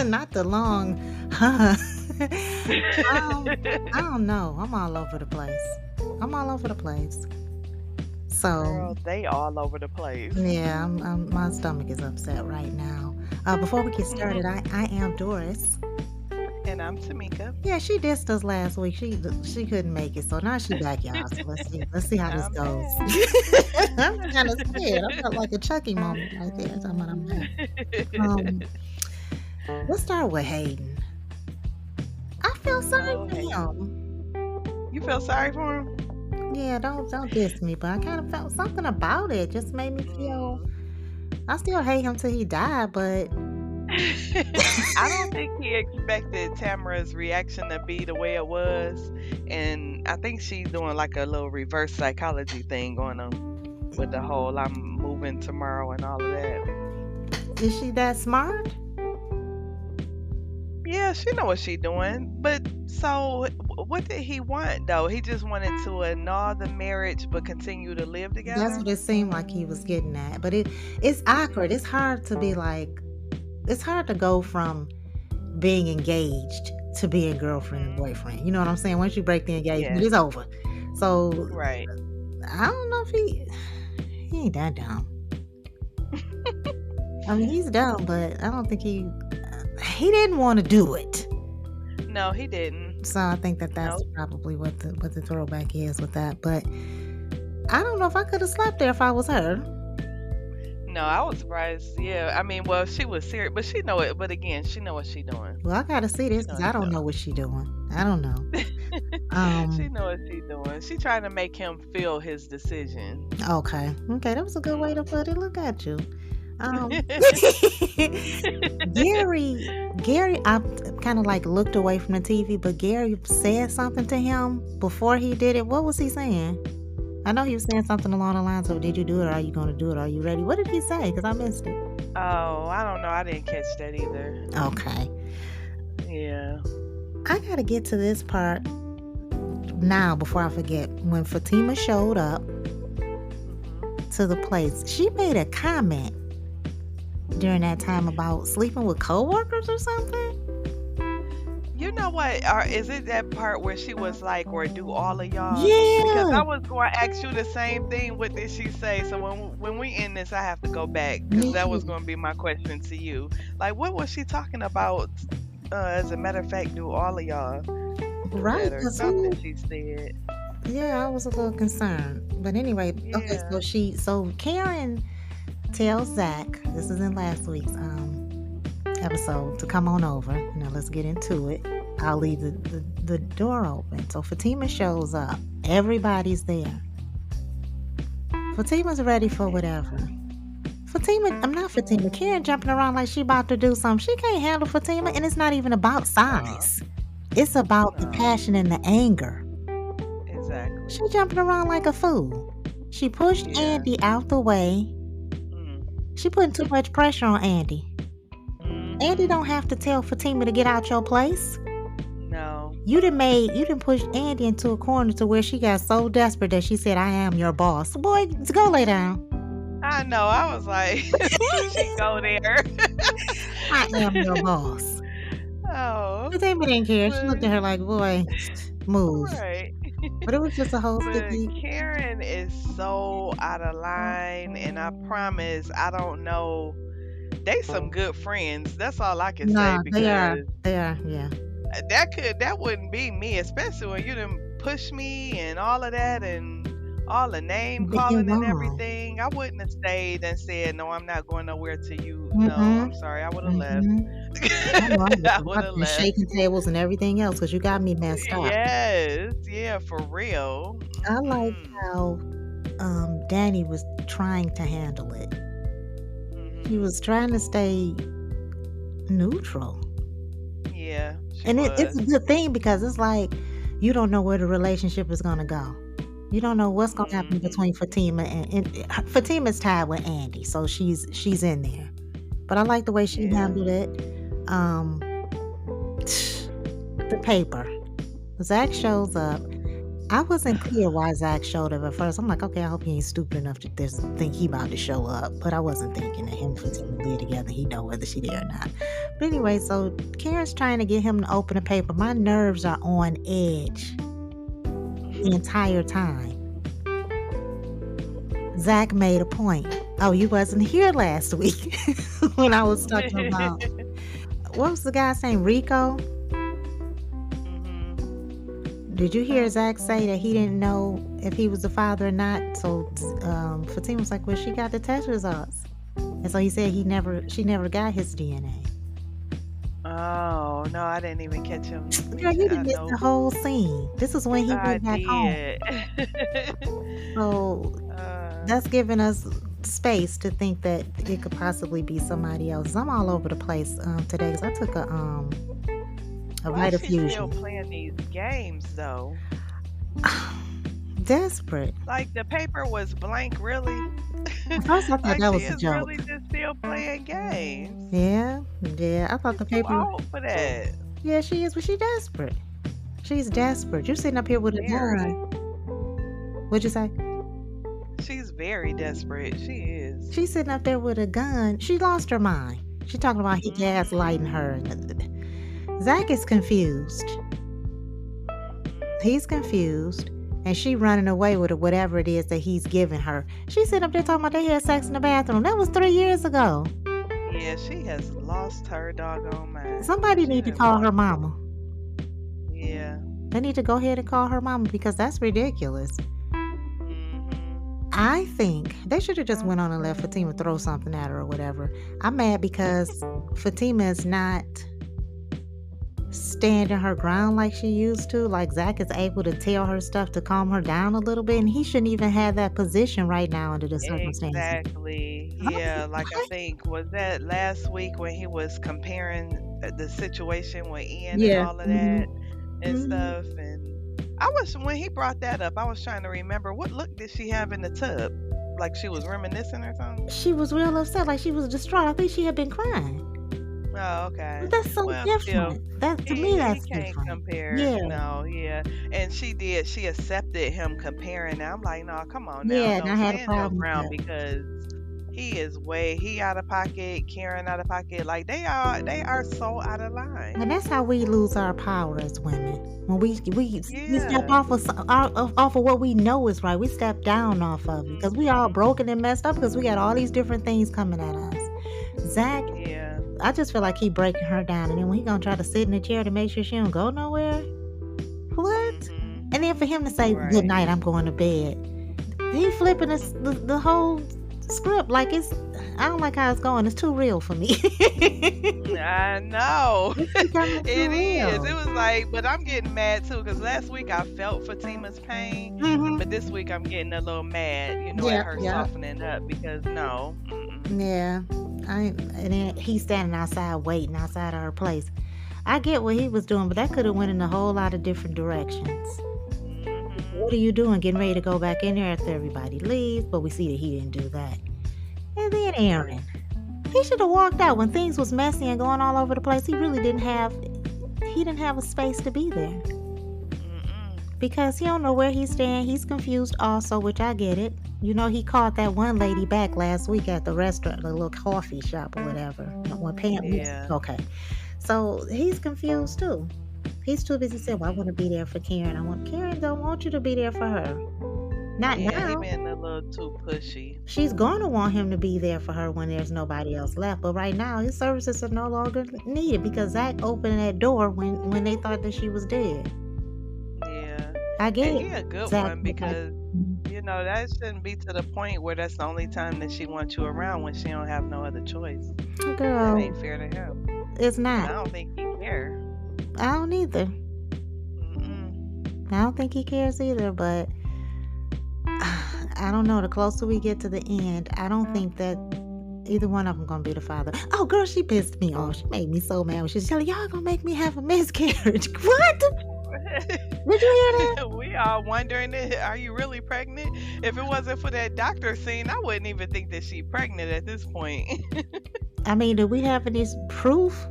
Not the long, huh? I don't know. I'm all over the place. I'm all over the place. So, Girl, they all over the place. yeah, my stomach is upset right now. Before we get started, I am Doris. And I'm Tamika. Yeah, she dissed us last week. She couldn't make it, so now she back, y'all. So let's see how this I'm goes. back. I'm kind of scared. I felt like a Chucky moment right there. Talking about I'm back. Um, let's start with Hayden. I feel sorry Oh, for hey. him. You feel sorry for him? Yeah, don't diss me, but I kind of felt something about it. Just made me feel. Mm. I still hate him till he died, but I don't think he expected Tamara's reaction to be the way it was. And I think she's doing like a little reverse psychology thing going on with the whole I'm moving tomorrow and all of that. is she that smart? Yeah, she know what she doing. But so what did he want though? He just wanted to annul the marriage but continue to live That's together? what it seemed like he was getting at. But it's awkward. It's hard to be like. It's hard to go from being engaged to being girlfriend and Hmm. boyfriend. You know what I'm saying? Once you break the engagement, Yeah, it's over. So right. I don't know if he ain't that dumb. I mean, he's dumb, but I don't think he didn't want to do it. No, he didn't. So I think that's Nope. probably what the throwback is with that. But I don't know if I could have slept there if I was her. No, I was surprised. Yeah, I mean, well, she was serious, but she know it. But again, she know what she doing. Well, I gotta see She this know because what I she don't know doing. what she doing. I don't know. She Um. know what she doing. She trying to make him feel his decision. Okay. Okay. That was a good way to put it. Look at you. Um. Gary, I kind of like looked away from the TV, but Gary said something to him before he did it. What was he saying? I know he was saying something along the lines of, "Did you do it? Are you going to do it? Are you ready?" What did he say? Because I missed it. Oh, I don't know. I didn't catch that either. Okay. Yeah. I got to get to this part now before I forget. When Fatima showed up Hmm. to the place, she made a comment during that time about sleeping with coworkers or something. You know what? Or is it that part where she was like, "Or do all of y'all?" Because Yeah. I was going to ask you the same thing. What did she say? So when we end this, I have to go back because Me that was too. going to be my question to you. Like, what was she talking about? As a matter of fact, do all of y'all do Right. that or Because something? She said, yeah, I was a little concerned. But anyway, okay, "Yeah, so Karen tells Zach, this is in last week's episode, to come on over. Now let's get into it. I'll leave the door open. So Fatima shows up. Everybody's there. Fatima's ready for whatever. I'm not Fatima. Karen jumping around like she about to do something. She can't handle Fatima, and it's not even about no, size. It's about the no, passion and the anger. exactly, She jumping around like a fool. She pushed yeah, Andy out the way. mm, She putting too much pressure on Andy. Andy mm-hmm, don't have to tell Fatima to get out your place. no." You didn't push Andy into a corner to where she got so desperate that she said, "I am your boss." Boy, go lay down. I know. I was like, she go there. I am your boss. Oh, Fatima didn't care. She but looked at her like, boy, move. right. But it was just a whole But sticky. Karen is so out of line, and I promise I don't know. They some good friends. That's all I can say No, they are. because They are, yeah. that wouldn't be me, especially when you didn't push me and all of that and all the name You're calling and wrong. everything. I wouldn't have stayed and said, "No, I'm not going nowhere to you." No, Mm-hmm. I'm sorry. I would have left. Mm-hmm. I know I would I have. would I've have been left. shaking tables and everything else because you got me messed up. Yes, yeah, for real. I like Mm-mm. how Danny was trying to handle it. He Mhm. was trying to stay neutral. Yeah, she And it's was. a good thing because it's like you don't know where the relationship is going to go. You don't know what's going to happen Mhm. between Fatima and Fatima's tied with Andy, so she's in there. But I like the way she Yeah. handled it. Um, the paper. Zach shows up. I wasn't clear why Zach showed up at first. I'm like, okay, I hope he ain't stupid enough to think he about to show up. But I wasn't thinking that him and Fatima live together. He know whether she there or not. But anyway, so Karen's trying to get him to open the paper. My nerves are on edge the entire time. Zach made a point. Oh, you wasn't here last week when I was talking about, what was the guy's name? Rico? Did you hear Zach say that he didn't know if he was the father or not? So Fatima was like, well, she got the test results. And so he said she never got his DNA. Oh, no, I didn't even catch him. Girl, you didn't miss the whole scene. This is when he went back home. So that's giving us space to think that it could possibly be somebody else. I'm all over the place today because I took a Vitafusion. Still playing these games though. Desperate. Like the paper was blank, really. At first I thought like that was a joke. Really just still playing games. Yeah. I thought the paper. Old for that. Yeah, she is, but she's desperate. She's desperate. You're sitting up here with a gun. What'd you say? She's very desperate. She is. She's sitting up there with a gun. She lost her mind. She's talking about he gaslighting her. Zach is confused. He's confused. And she running away with whatever it is that he's giving her. She's sitting up there talking about they had sex in the bathroom. That was 3 years ago. Yeah, she has lost her doggone mind. Somebody need to call her mama. Yeah. They need to go ahead and call her mama because that's ridiculous. I think they should have just went on and let Fatima throw something at her or whatever. I'm mad because Fatima is not standing her ground like she used to. Like Zach is able to tell her stuff to calm her down a little bit, and he shouldn't even have that position right now under the circumstances. Exactly. Yeah, like I think, was that last week when he was comparing the situation with Ian and all of that and stuff, and when he brought that up, I was trying to remember what look did she have in the tub? Like she was reminiscing or something? She was real upset, like she was distraught. I think she had been crying. Oh, okay. But that's so different. To me, that's can't different. Compare. Yeah. No, yeah. And she did. She accepted him comparing. Now I'm like, no, come on now. Yeah, don't and I had a stand your problem ground with that. because he out of pocket, Karen out of pocket. Like they are so out of line. And that's how we lose our power as women. When we step off of what we know is right. We step down off of it because we all broken and messed up because we got all these different things coming at us. Zach, I just feel like he breaking her down, and then when he gonna try to sit in the chair to make sure she don't go nowhere, what? And then for him to say good night, I'm going to bed. He flipping the whole script like I don't like how it's going. It's too real for me. I know. It real. is. It was like, but I'm getting mad too because last week I felt Fatima's pain, but this week I'm getting a little mad, at her softening up because no. Yeah. And then he's standing outside waiting outside of her place. I get what he was doing, but that could have went in a whole lot of different directions. What are you doing? Getting ready to go back in there after everybody leaves, but we see that he didn't do that. And then Aaron, he should have walked out when things was messy and going all over the place. He really didn't have a space to be there because he don't know where he's staying. He's confused also, which I get it. He called that one lady back last week at the restaurant, the little coffee shop or whatever. Okay. So he's confused too. He's too busy saying, well, I want to be there for Karen. Karen don't want you to be there for her. Not now. He been a little too pushy. She's going to want him to be there for her when there's nobody else left. But right now, his services are no longer needed because Zach opened that door when they thought that she was dead. Yeah. I get it. He a good one because, that shouldn't be to the point where that's the only time that she wants you around when she don't have no other choice. Girl. That ain't fair to him. It's not. I don't think he cares. I don't either. I don't think he cares either, but I don't know. The closer we get to the end, I don't think that either one of them gonna be the father. Oh, girl, she pissed me off. She made me so mad when she was telling y'all gonna make me have a miscarriage. What? Did you hear that? We are wondering, are you really pregnant? If it wasn't for that doctor scene, I wouldn't even think that she's pregnant at this point. I mean, do we have any proof?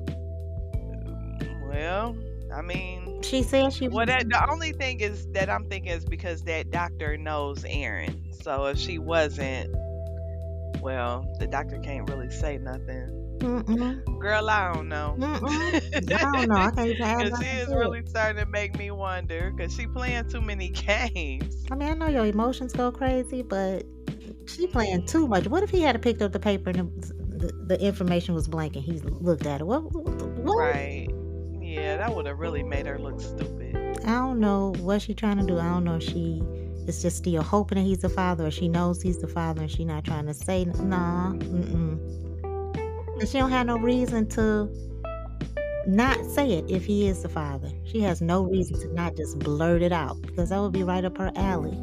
Well, I mean, She said she Well, was. the only thing is that I'm thinking is because that doctor knows Aaron. So if she wasn't, well, the doctor can't really say nothing. Mm-mm, Girl, I don't know. mm-mm. I don't know. I can't even add Cause she nothing is to it. really starting to make me wonder. Cause she playing too many games. I mean, I know your emotions go crazy, but she playing Mhm. too much. What if he had picked up the paper and the information was blank and he looked at it? What? Right. Yeah, that would have really made her look stupid. I don't know what she trying to do. I don't know if she is just still hoping that he's the father or she knows he's the father and she not trying to say, nah, mm-mm. And she don't have no reason to not say it if he is the father. She has no reason to not just blurt it out because that would be right up her alley.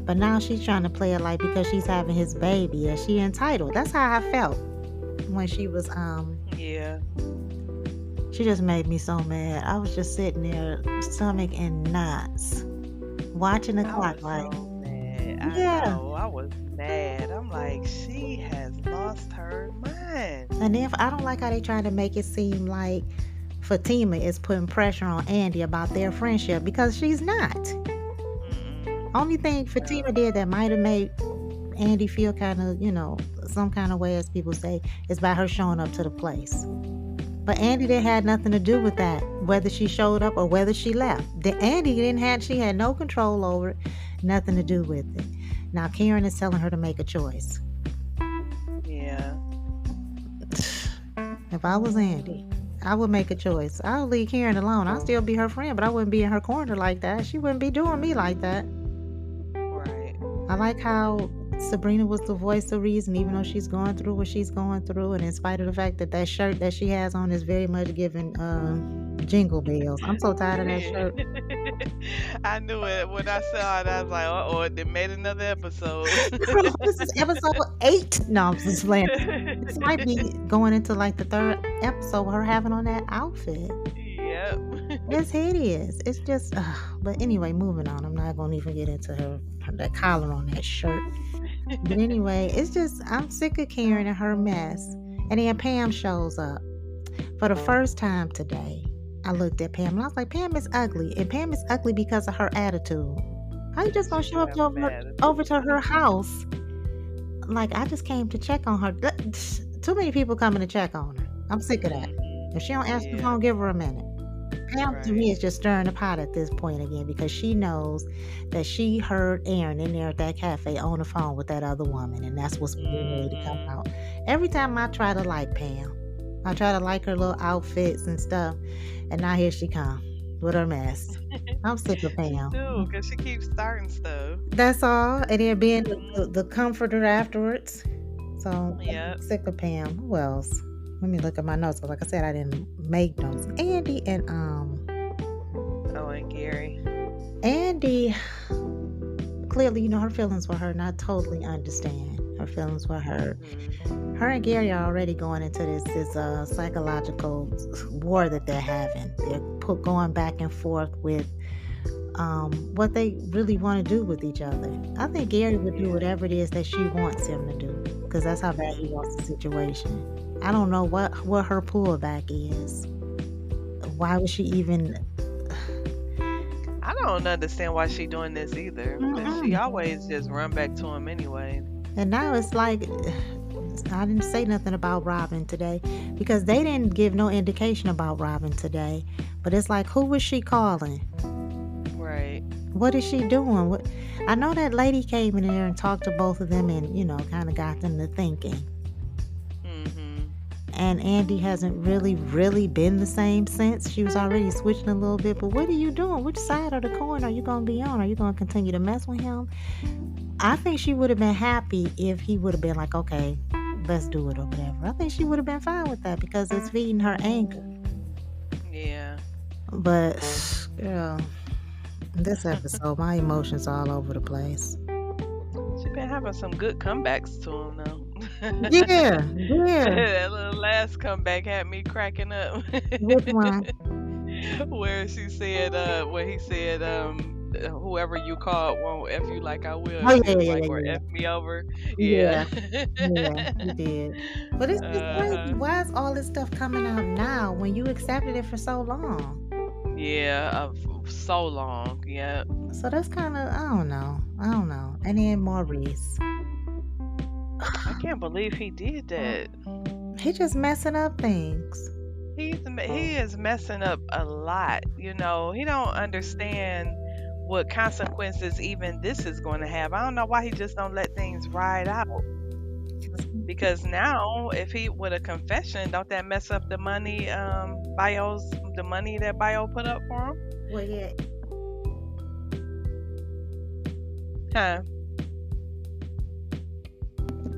But now she's trying to play it like because she's having his baby that she entitled. That's how I felt when she was Yeah. she just made me so mad. I was just sitting there, stomach in knots, watching the I clock was like, so mad. I yeah. know. I was mad. I'm like, she has lost her mind. And if I don't like how they trying to make it seem like Fatima is putting pressure on Andi about their friendship because she's not. Mm-mm. Only thing Fatima did that might have made Andi feel kind of, some kind of way, as people say, is by her showing up to the place. But Andi didn't had nothing to do with that, whether she showed up or whether she left. She had no control over it, nothing to do with it. Now Karen is telling her to make a choice. Yeah. If I was Andi, I would make a choice. I'll leave Karen alone. I'll still be her friend, but I wouldn't be in her corner like that. She wouldn't be doing me like that. Right. I like how Sabrina was the voice of reason, even though she's going through what she's going through, and in spite of the fact that that shirt that she has on is very much giving jingle bells. I'm so tired of that shirt. I knew it when I saw it. I was like, oh, they made another episode. Girl, this is episode 8. No, I'm just playing. This might be going into like the 3rd episode with her having on that outfit. Yep. It's hideous. It's just, but anyway, moving on. I'm not going to even get into her that collar on that shirt. But anyway, it's just, I'm sick of Karen and her mess. And then Pam shows up. For the first time today, I looked at Pam and I was like, Pam is ugly. And Pam is ugly because of her attitude. How you just going to show up over to her house? Like, I just came to check on her. Too many people coming to check on her. I'm sick of that. If she don't answer the phone, give her a minute. Pam to me is just stirring the pot at this point again because she knows that she heard Aaron in there at that cafe on the phone with that other woman, and that's what's getting ready to come out. Every time I try to like Pam, I try to like her little outfits and stuff, and now here she comes with her mess. I'm sick of Pam. Dude, because she keeps starting stuff. That's all, and then being the comforter afterwards. So Yep. I'm sick of Pam. Who else? Let me look at my notes. Like I said, I didn't make notes. Andi and Oh, and Gary. Andi, clearly, her feelings were hurt, and I totally understand her feelings were hurt. Mhm. Her and Gary are already going into this psychological war that they're having. They're going back and forth with what they really want to do with each other. I think Gary would do whatever it is that she wants him to do because that's how bad he wants the situation. I don't know what her pullback is. Why would she even? I don't understand why she doing this either. Because she always just run back to him anyway. And now it's like I didn't say nothing about Robin today because they didn't give no indication about Robin today. But it's like, who was she calling? Right. What is she doing? I know that lady came in there and talked to both of them and, kind of got them to thinking. Mm-hmm. And Andi hasn't really been the same since. She was already switching a little bit. But what are you doing? Which side of the coin are you going to be on? Are you going to continue to mess with him? I think she would have been happy if he would have been like, okay, let's do it or whatever. I think she would have been fine with that because it's feeding her anger. Yeah. But, girl, this episode, my emotions all over the place. She been having some good comebacks to him though. Yeah. That little last comeback had me cracking up. Which one? Where she said, where he said, whoever you call won't F you like I will. Oh, She was yeah. like, or F me over. Yeah, Yeah. he did. But it's just crazy. Why is all this stuff coming out now when you accepted it for so long? Yeah, so long. Yeah. So that's kind of, I don't know. And then Maurice, I can't believe he did that. he just messing up things. He is messing up a lot. He don't understand what consequences even this is going to have. I don't know why he just don't let things ride out. Because now, if he with a confession, don't that mess up the money? The money that Bio put up for him, Well, yeah. huh?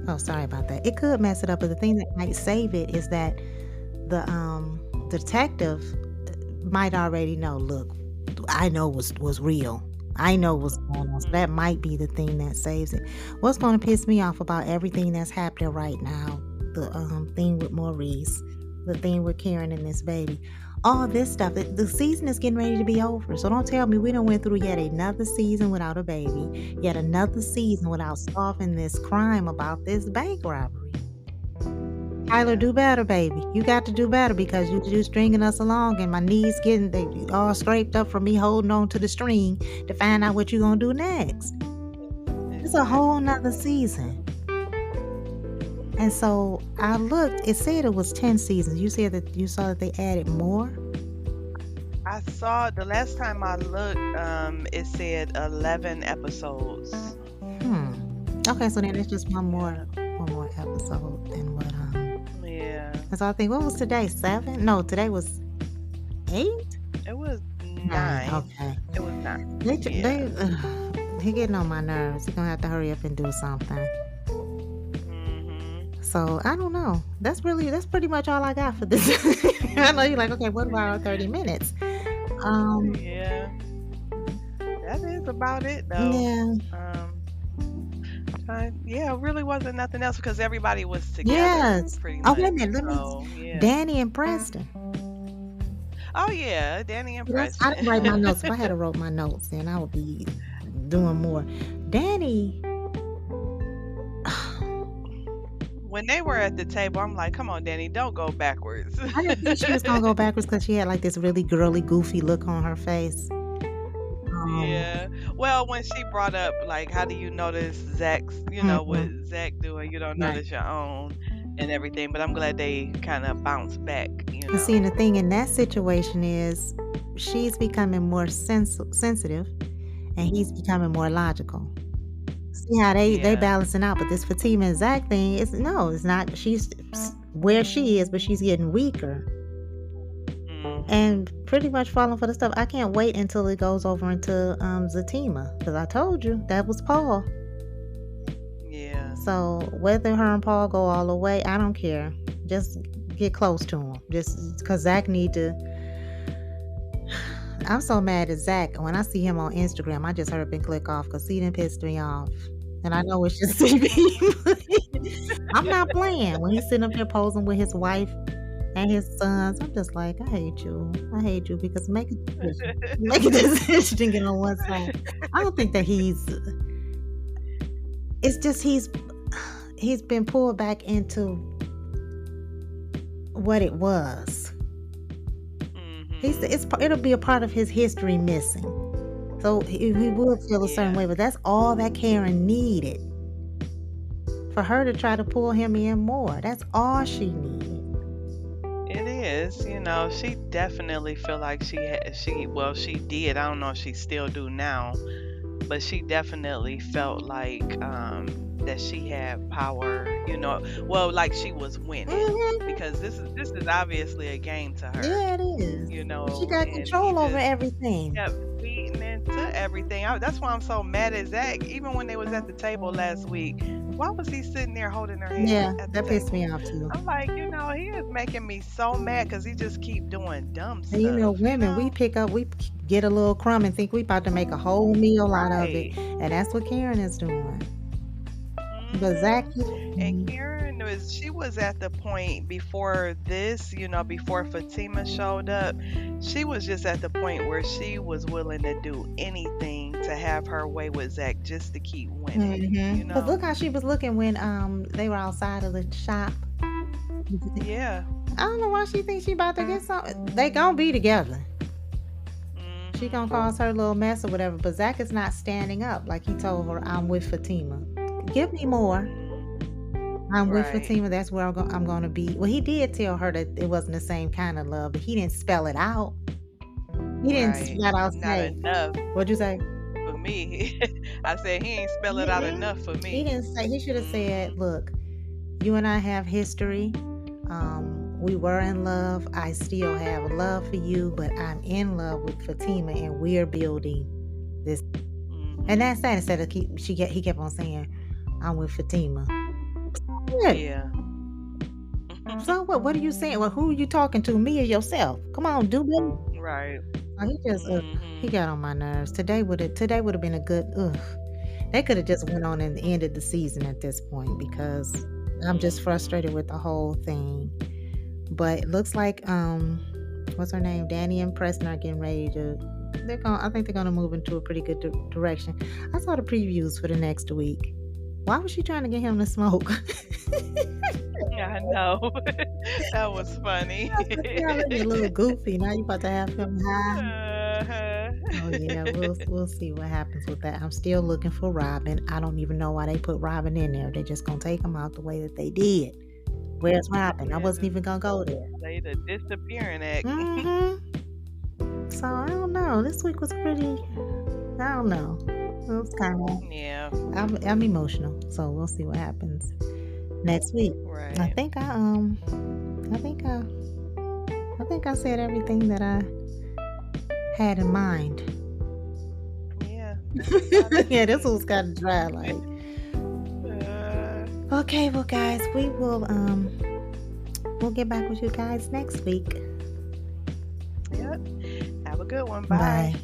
Oh, sorry about that. It could mess it up, but the thing that might save it is that the detective might already know. Look, I know was real. I know what's going on. So that might be the thing that saves it. What's going to piss me off about everything that's happening right now? The thing with Maurice, the thing with Karen and this baby, all this stuff. The season is getting ready to be over. So don't tell me we done went through yet another season without a baby, yet another season without solving this crime about this bank robbery. Tyler, do better, baby. You got to do better because you stringing us along, and my knees they all scraped up from me holding on to the string to find out what you gonna do next. It's a whole nother season. And so I looked. It said it was 10 seasons. You said that you saw that they added more. I saw the last time I looked, it said 11 episodes. Okay, so then it's just one more episode than what. Yeah. So I think, what was today? 7? No, today was 8. It was 9. Okay. It was 9. He getting on my nerves. He's gonna have to hurry up and do something. So I don't know. That's pretty much all I got for this. I know you're like, okay, what about our 30 minutes? Yeah. That is about it though. Yeah. Yeah, it really wasn't nothing else because everybody was together. Yes. Pretty Oh, much. wait a minute. Danni and Preston. Oh yeah, Danni and Preston. I didn't write my notes. If I had to wrote my notes, then I would be doing more. Danni. When they were at the table, I'm like, come on, Danni, don't go backwards. I didn't think she was gonna go backwards because she had like this really girly, goofy look on her face. Yeah. Well, when she brought up like, how do you notice Zach's, what Zach doing? You don't notice your own and everything. But I'm glad they kind of bounced back. See, and the thing in that situation is, she's becoming more sensitive, and he's becoming more logical. See how they balancing out, but this Fatima and Zach thing it's not. She's where she is, but she's getting weaker. And pretty much falling for the stuff. I can't wait until it goes over into Fatima, because I told you that was Paul. Yeah. So whether her and Paul go all the way, I don't care. Just get close to him. Just because Zach need to. I'm so mad at Zach. When I see him on Instagram, I just hurry up and click off because he done pissed me off. And I know it's just TV. I'm not playing. When he's sitting up there posing with his wife and his sons, I'm just like, I hate you because make a decision and get on one side. I don't think that it's just he's been pulled back into what it was. It'll be a part of his history missing. So he would feel a certain way, but that's all that Karen needed. For her to try to pull him in more. That's all she needed. It is, she definitely feel like she did. I don't know if she still do now, but she definitely felt like that she had power, like she was winning, because this is obviously a game to her. Yeah, it is. She got control over everything. Kept feeding into everything. That's why I'm so mad at Zach. Even when they was at the table last week, why was he sitting there holding her hand? Yeah, that pissed me off too. I'm like, he is making me so mad because he just keep doing dumb stuff. And women, we get a little crumb and think we about to make a whole meal out of it, and that's what Karen is doing. But Zach and Karen she was at the point before this, before Fatima showed up, she was just at the point where she was willing to do anything to have her way with Zach just to keep winning. But look how she was looking when they were outside of the shop. Yeah. I don't know why she thinks she about to get something. They gonna be together. She gonna cause her little mess or whatever. But Zach is not standing up like he told her. I'm with Fatima. Give me more. I'm with Right. Fatima. That's where I'm gonna be. Well, he did tell her that it wasn't the same kind of love, but he didn't spell it out. He didn't Right. flat out Not say. enough What'd you say? for me. I said he ain't spell it out Mm-mm. enough for He me. didn't say. He should have said, "Look, you and I have history. We were in love. I still have love for you, but I'm in love with Fatima, and we're building this." And that's that. Instead of he kept on saying, "I'm with Fatima." Good. Yeah. So what? What are you saying? Well, who are you talking to? Me or yourself? Come on, do better. Right. He just he got on my nerves. Today would have been a good. Ugh. They could have just went on and ended the season at this point because I'm just frustrated with the whole thing. But it looks like what's her name? Danni and Preston are getting ready to. I think they're gonna move into a pretty good direction. I saw the previews for the next week. Why was she trying to get him to smoke? I know. That was funny. You're a little goofy. Now you about to have him high. Uh-huh. Oh yeah, we'll see what happens with that. I'm still looking for Robin. I don't even know why they put Robin in there. They're just gonna take him out the way that they did. Where's Robin? I wasn't even gonna go there. They the disappearing act. So I don't know. This week was pretty. I don't know. It was kind of. Yeah. I'm emotional. So we'll see what happens next week. Right. I think I said everything that I had in mind. Yeah. Yeah, this was kind of dry. Like. Okay, well, guys, we'll get back with you guys next week. Yep. Have a good one. Bye. Bye.